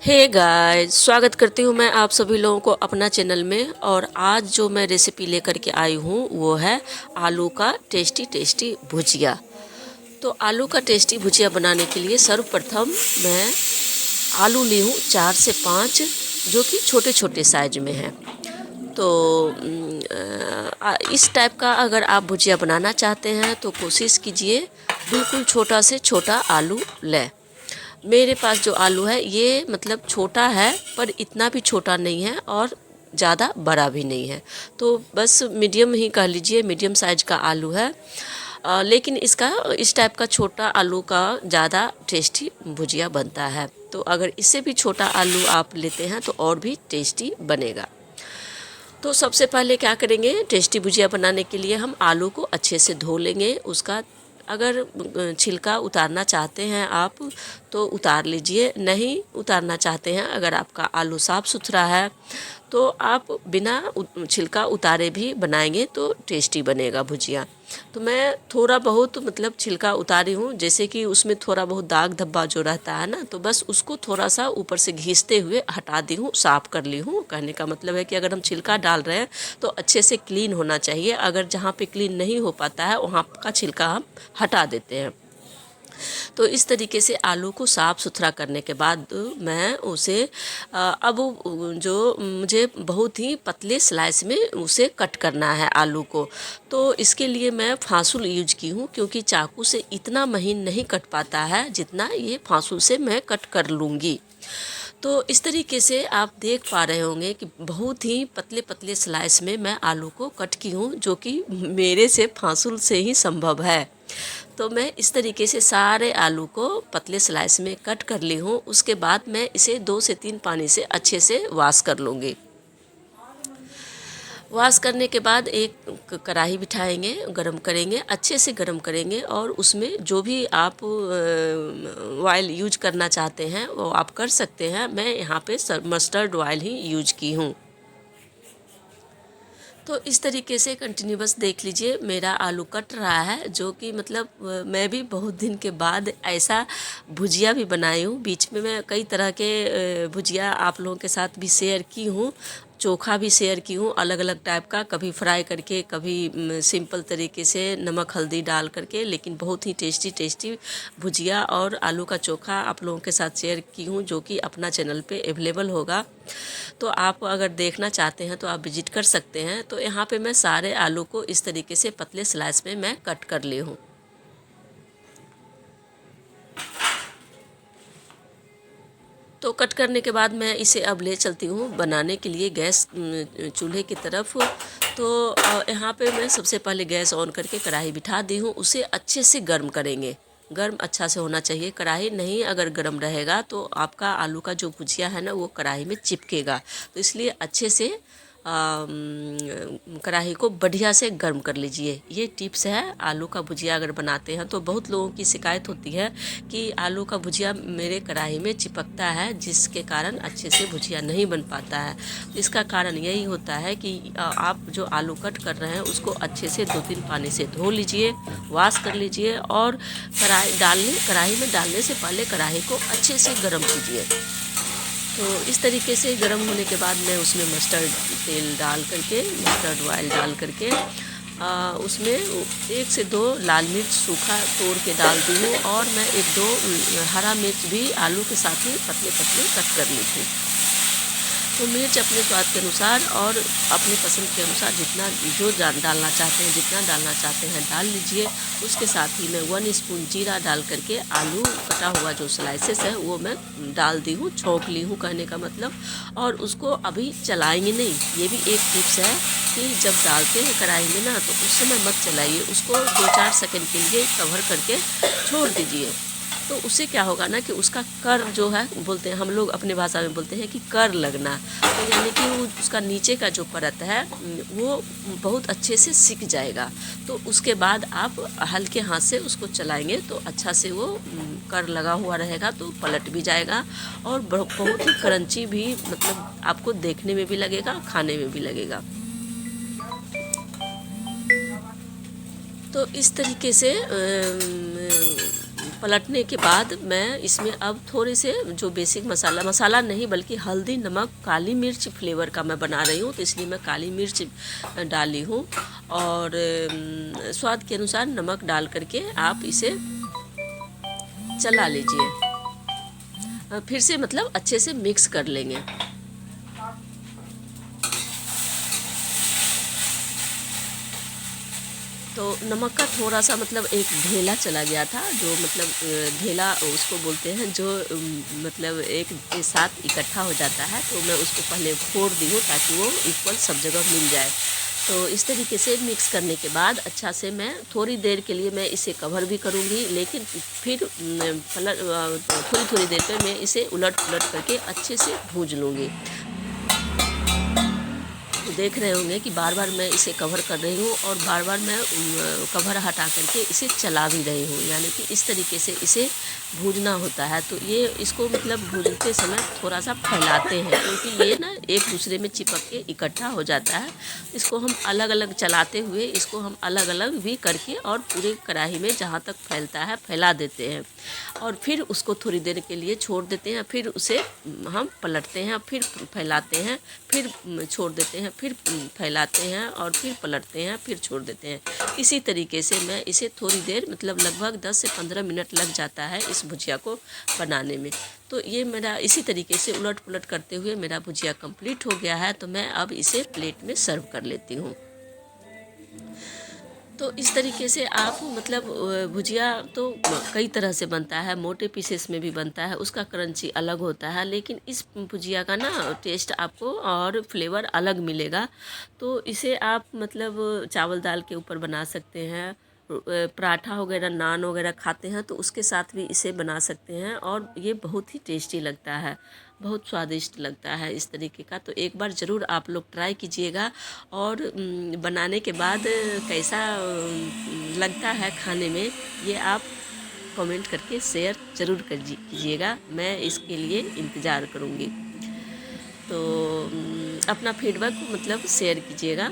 Hey guys, स्वागत करती हूँ मैं आप सभी लोगों को अपना चैनल में। और आज जो मैं रेसिपी लेकर के आई हूँ वो है आलू का टेस्टी टेस्टी भुजिया। तो आलू का टेस्टी भुजिया बनाने के लिए सर्वप्रथम मैं आलू ली हूँ 4 से 5, जो कि छोटे छोटे साइज में हैं। तो इस टाइप का अगर आप भुजिया बनाना चाहते हैं तो कोशिश कीजिए बिल्कुल छोटा से छोटा आलू लें। मेरे पास जो आलू है ये मतलब छोटा है, पर इतना भी छोटा नहीं है और ज़्यादा बड़ा भी नहीं है। तो बस मीडियम ही कह लीजिए, मीडियम साइज का आलू है। लेकिन इसका इस टाइप का छोटा आलू का ज़्यादा टेस्टी भुजिया बनता है। तो अगर इससे भी छोटा आलू आप लेते हैं तो और भी टेस्टी बनेगा। तो सबसे पहले क्या करेंगे, टेस्टी भुजिया बनाने के लिए हम आलू को अच्छे से धो लेंगे। उसका अगर छिलका उतारना चाहते हैं आप तो उतार लीजिए, नहीं उतारना चाहते हैं, अगर आपका आलू साफ़ सुथरा है तो आप बिना छिलका उतारे भी बनाएंगे तो टेस्टी बनेगा भुजिया। तो मैं थोड़ा बहुत मतलब छिलका उतारी हूँ, जैसे कि उसमें थोड़ा बहुत दाग धब्बा जो रहता है ना, तो बस उसको थोड़ा सा ऊपर से घिसते हुए हटा दी हूँ, साफ़ कर ली हूँ। कहने का मतलब है कि अगर हम छिलका डाल रहे हैं तो अच्छे से क्लीन होना चाहिए। अगर जहाँ पे क्लीन नहीं हो पाता है वहाँ का छिलका हम हटा देते हैं। तो इस तरीके से आलू को साफ़ सुथरा करने के बाद मैं उसे अब जो मुझे बहुत ही पतले स्लाइस में उसे कट करना है आलू को। तो इसके लिए मैं फासुल यूज की हूँ, क्योंकि चाकू से इतना महीन नहीं कट पाता है जितना ये फासुल से मैं कट कर लूँगी। तो इस तरीके से आप देख पा रहे होंगे कि बहुत ही पतले पतले स्लाइस में मैं आलू को कट की हूँ, जो कि मेरे से फासुल से ही संभव है। तो मैं इस तरीके से सारे आलू को पतले स्लाइस में कट कर ली हूँ। उसके बाद मैं इसे 2 से 3 पानी से अच्छे से वॉश कर लूँगी। वॉश करने के बाद एक कढ़ाई बिठाएंगे, गरम करेंगे, अच्छे से गरम करेंगे, और उसमें जो भी आप ऑयल यूज करना चाहते हैं वो आप कर सकते हैं। मैं यहाँ पे मस्टर्ड ऑयल ही यूज की हूँ। तो इस तरीके से कंटिन्यूअस देख लीजिए मेरा आलू कट रहा है, जो कि मतलब मैं भी बहुत दिन के बाद ऐसा भुजिया भी बनाई हूँ। बीच में मैं कई तरह के भुजिया आप लोगों के साथ भी शेयर की हूँ, चोखा भी शेयर की हूँ अलग अलग टाइप का, कभी फ्राई करके, कभी सिंपल तरीके से नमक हल्दी डाल करके। लेकिन बहुत ही टेस्टी टेस्टी भुजिया और आलू का चोखा आप लोगों के साथ शेयर की हूँ, जो कि अपना चैनल पे अवेलेबल होगा। तो आप अगर देखना चाहते हैं तो आप विजिट कर सकते हैं। तो यहाँ पे मैं सारे आलू को इस तरीके से पतले स्लाइस में मैं कट कर ली हूँ। तो कट करने के बाद मैं इसे अब ले चलती हूँ बनाने के लिए गैस चूल्हे की तरफ। तो यहाँ पे मैं सबसे पहले गैस ऑन करके कढ़ाई बिठा दी हूँ। उसे अच्छे से गर्म करेंगे, गर्म अच्छा से होना चाहिए कढ़ाई। नहीं अगर गर्म रहेगा तो आपका आलू का जो भुजिया है ना वो कढ़ाई में चिपकेगा। तो इसलिए अच्छे से कढ़ाई को बढ़िया से गर्म कर लीजिए। ये टिप्स है, आलू का भुजिया अगर बनाते हैं तो बहुत लोगों की शिकायत होती है कि आलू का भुजिया मेरे कढ़ाई में चिपकता है, जिसके कारण अच्छे से भुजिया नहीं बन पाता है। तो इसका कारण यही होता है कि आप जो आलू कट कर रहे हैं उसको अच्छे से 2-3 पानी से धो लीजिए, वॉश कर लीजिए, और कढ़ाई में डालने से पहले कढ़ाई को अच्छे से गर्म कीजिए। तो इस तरीके से गर्म होने के बाद मैं उसमें मस्टर्ड तेल डाल करके, मस्टर्ड ऑयल डाल करके उसमें 1 से 2 लाल मिर्च सूखा तोड़ के डाल दी हूँ, और मैं 1-2 हरा मिर्च भी आलू के साथ ही पतले पतले कट कर ली थी। तो मिर्च अपने स्वाद के अनुसार और अपने पसंद के अनुसार जितना जो डालना चाहते हैं, जितना डालना चाहते हैं डाल लीजिए। उसके साथ ही मैं 1 स्पून जीरा डाल करके आलू कटा हुआ जो स्लाइसेस है वो मैं डाल दी हूँ, छोंक ली हूँ कहने का मतलब। और उसको अभी चलाएंगे नहीं, ये भी एक टिप्स है कि जब डालते हैं कढ़ाई में ना तो उस समय मत चलाइए, उसको 2-4 सेकंड के लिए कवर करके छोड़ दीजिए। तो उससे क्या होगा ना कि उसका कर जो है, बोलते हैं हम लोग अपने भाषा में बोलते हैं कि कर लगना, तो यानी कि वो उसका नीचे का जो परत है वो बहुत अच्छे से सिक जाएगा। तो उसके बाद आप हल्के हाथ से उसको चलाएंगे तो अच्छा से वो कर लगा हुआ रहेगा, तो पलट भी जाएगा और बहुत ही क्रंची भी मतलब आपको देखने में भी लगेगा, खाने में भी लगेगा। तो इस तरीके से पलटने के बाद मैं इसमें अब थोड़े से जो बेसिक मसाला नहीं बल्कि हल्दी, नमक, काली मिर्च फ्लेवर का मैं बना रही हूँ, तो इसलिए मैं काली मिर्च डाली हूँ। और स्वाद के अनुसार नमक डाल करके आप इसे चला लीजिए। फिर से मतलब अच्छे से मिक्स कर लेंगे। तो नमक का थोड़ा सा मतलब एक ढेला चला गया था, जो मतलब ढेला उसको बोलते हैं, जो मतलब एक के साथ इकट्ठा हो जाता है, तो मैं उसको पहले फोड़ दी हूँ ताकि वो इक्वल सब जगह मिल जाए। तो इस तरीके से मिक्स करने के बाद अच्छा से मैं थोड़ी देर के लिए मैं इसे कवर भी करूँगी, लेकिन फिर थोड़ी थोड़ी देर पे मैं इसे उलट पुलट करके अच्छे से भूंज लूँगी। तो देख रहे होंगे कि बार बार मैं इसे कवर कर रही हूँ और बार बार मैं कवर हटा करके इसे चला भी रही हूँ, यानी कि इस तरीके से इसे भूनना होता है। तो ये इसको मतलब भूनते समय थोड़ा सा फैलाते हैं, क्योंकि ये ना एक दूसरे में चिपक के इकट्ठा हो जाता है। इसको हम अलग अलग चलाते हुए इसको हम अलग अलग भी करके और पूरे कढ़ाई में जहाँ तक फैलता है फैला देते हैं, और फिर उसको थोड़ी देर के लिए छोड़ देते हैं। फिर उसे हम पलटते हैं, फिर फैलाते हैं, फिर छोड़ देते हैं, फिर फैलाते हैं और फिर पलटते हैं, फिर छोड़ देते हैं। इसी तरीके से मैं इसे थोड़ी देर मतलब लगभग 10 से 15 मिनट लग जाता है इस भुजिया को बनाने में। तो ये मेरा इसी तरीके से उलट पुलट करते हुए मेरा भुजिया कंप्लीट हो गया है। तो मैं अब इसे प्लेट में सर्व कर लेती हूँ। तो इस तरीके से आप मतलब भुजिया तो कई तरह से बनता है, मोटे पीसेस में भी बनता है, उसका क्रंची अलग होता है, लेकिन इस भुजिया का ना टेस्ट आपको और फ्लेवर अलग मिलेगा। तो इसे आप मतलब चावल दाल के ऊपर बना सकते हैं, पराठा वगैरह नान वगैरह खाते हैं तो उसके साथ भी इसे बना सकते हैं, और ये बहुत ही टेस्टी लगता है, बहुत स्वादिष्ट लगता है इस तरीके का। तो एक बार ज़रूर आप लोग ट्राई कीजिएगा, और बनाने के बाद कैसा लगता है खाने में, ये आप कमेंट करके शेयर ज़रूर कीजिएगा। मैं इसके लिए इंतज़ार करूँगी। तो अपना फीडबैक मतलब शेयर कीजिएगा।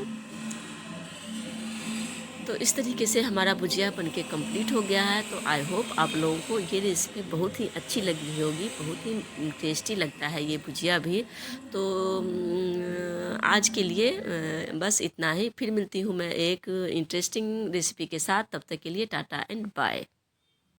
तो इस तरीके से हमारा भुजिया बनके कंप्लीट हो गया है। तो आई होप आप लोगों को ये रेसिपी बहुत ही अच्छी लगी होगी, बहुत ही टेस्टी लगता है ये भुजिया भी। तो आज के लिए बस इतना ही। फिर मिलती हूँ मैं एक इंटरेस्टिंग रेसिपी के साथ। तब तक के लिए टाटा एंड बाय।